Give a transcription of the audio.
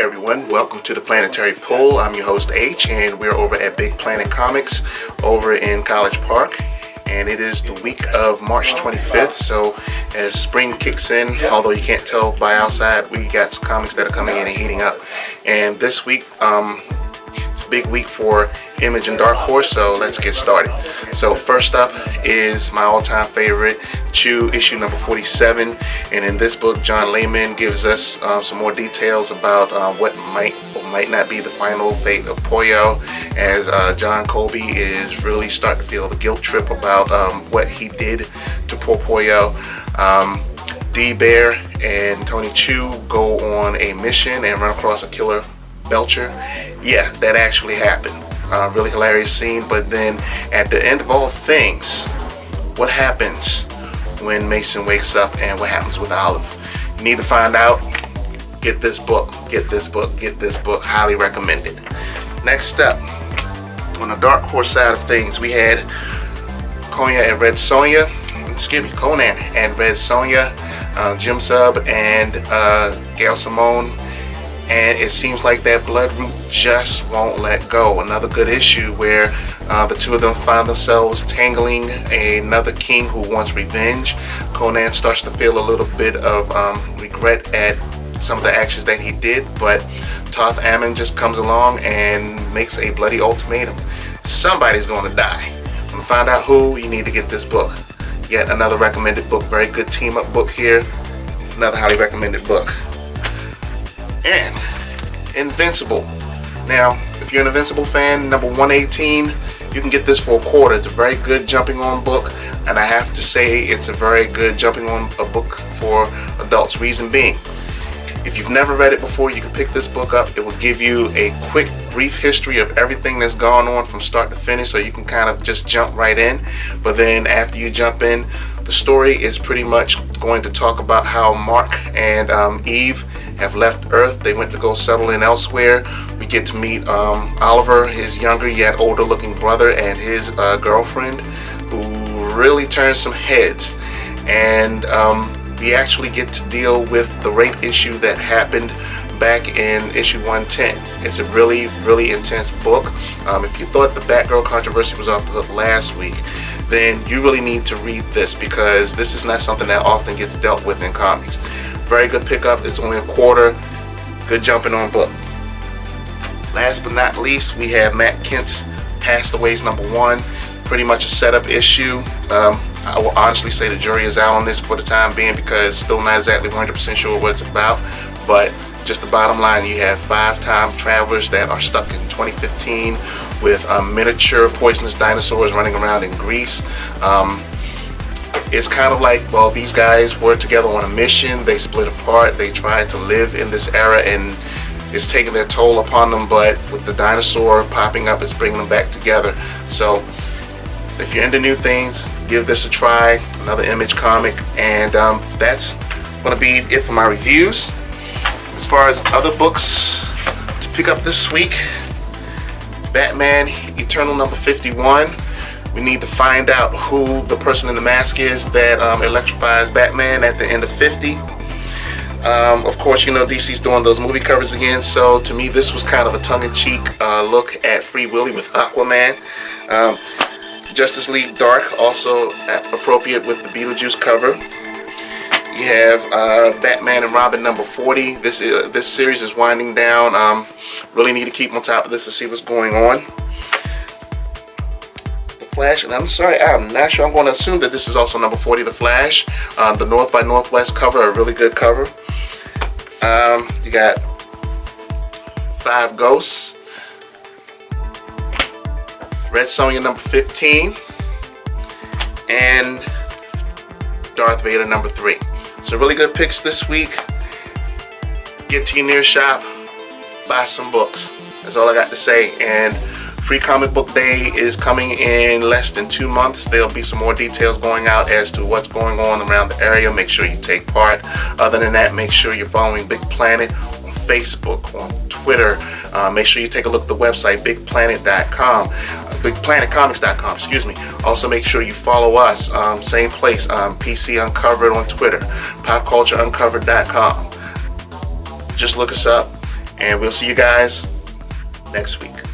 everyone, welcome to the Planetary Pull. I'm your host H, and we're over at Big Planet Comics over in College Park, and it is the week of March 25th. So as spring kicks in, although you can't tell by outside, we got some comics that are coming in and heating up. And this week it's a big week for Image and Dark Horse, so let's get started. So first up is my all-time favorite, Chew, issue number 47, and in this book John Layman gives us some more details about what might or might not be the final fate of Poyo, as John Colby is really starting to feel the guilt trip about what he did to poor Poyo. D-Bear and Tony Chew go on a mission and run across a killer Belcher. Yeah, that actually happened. Really hilarious scene. But then at the end of all things, what happens when Mason wakes up and what happens with Olive? You need to find out. Get this book. Get this book. Get this book. Highly recommended. Next up, on the Dark Horse side of things, we had Conan and Red Sonja. Conan and Red Sonja, Jim Zub and Gail Simone. And it seems like that blood root just won't let go. Another good issue where the two of them find themselves tangling another king who wants revenge. Conan starts to feel a little bit of regret at some of the actions that he did, but Toth Ammon just comes along and makes a bloody ultimatum. Somebody's going to die. Want to find out who? You need to get this book. Yet another recommended book. Very good team up book here. Another highly recommended book. And Invincible. Now, if you're an Invincible fan, number 118, you can get this for $1. It's a very good jumping on book, and I have to say it's a very good jumping on a book for adults. Reason being, if you've never read it before, you can pick this book up. It will give you a quick, brief history of everything that's gone on from start to finish, so you can kind of just jump right in. But then after you jump in, the story is pretty much going to talk about how Mark and Eve have left Earth. They went to go settle in elsewhere. We get to meet Oliver, his younger yet older looking brother, and his girlfriend, who really turns some heads. And we actually get to deal with the rape issue that happened back in issue 110. It's a really, really intense book. If you thought the Batgirl controversy was off the hook last week, then you really need to read this, because this is not something that often gets dealt with in comics. Very good pickup. It's only $1. Good jumping on book. Last but not least, we have Matt Kent's PastAways #1. Pretty much a setup issue. I will honestly say the jury is out on this for the time being, because still not exactly 100% sure what it's about. But just the bottom line, you have 5 time travelers that are stuck in 2015 with miniature poisonous dinosaurs running around in Greece. It's kind of like, well, these guys were together on a mission. They split apart. They tried to live in this era, and it's taking their toll upon them. But with the dinosaur popping up, it's bringing them back together. So if you're into new things, give this a try. Another Image comic. And that's going to be it for my reviews. As far as other books to pick up this week, Batman Eternal number 51. We need to find out who the person in the mask is that electrifies Batman at the end of 50. Of course, you know, DC's doing those movie covers again, so to me this was kind of a tongue-in-cheek look at Free Willy with Aquaman. Justice League Dark, also appropriate with the Beetlejuice cover. You have Batman and Robin number 40. This series is winding down. Really need to keep on top of this to see what's going on. Flash, and I'm sorry, I'm not sure. I'm going to assume that this is also number 40, The Flash. The North by Northwest cover, a really good cover. You got 5 Ghosts, Red Sonja number 15, and Darth Vader number 3. So really good picks this week. Get to your nearest shop, buy some books. That's all I got to say. And Free Comic Book Day is coming in less than 2 months. There'll be some more details going out as to what's going on around the area. Make sure you take part. Other than that, make sure you're following Big Planet on Facebook, on Twitter. Make sure you take a look at the website, bigplanet.com. BigPlanetComics.com, excuse me. Also make sure you follow us, same place, PC Uncovered on Twitter, PopCultureUncovered.com. Just look us up And we'll see you guys next week.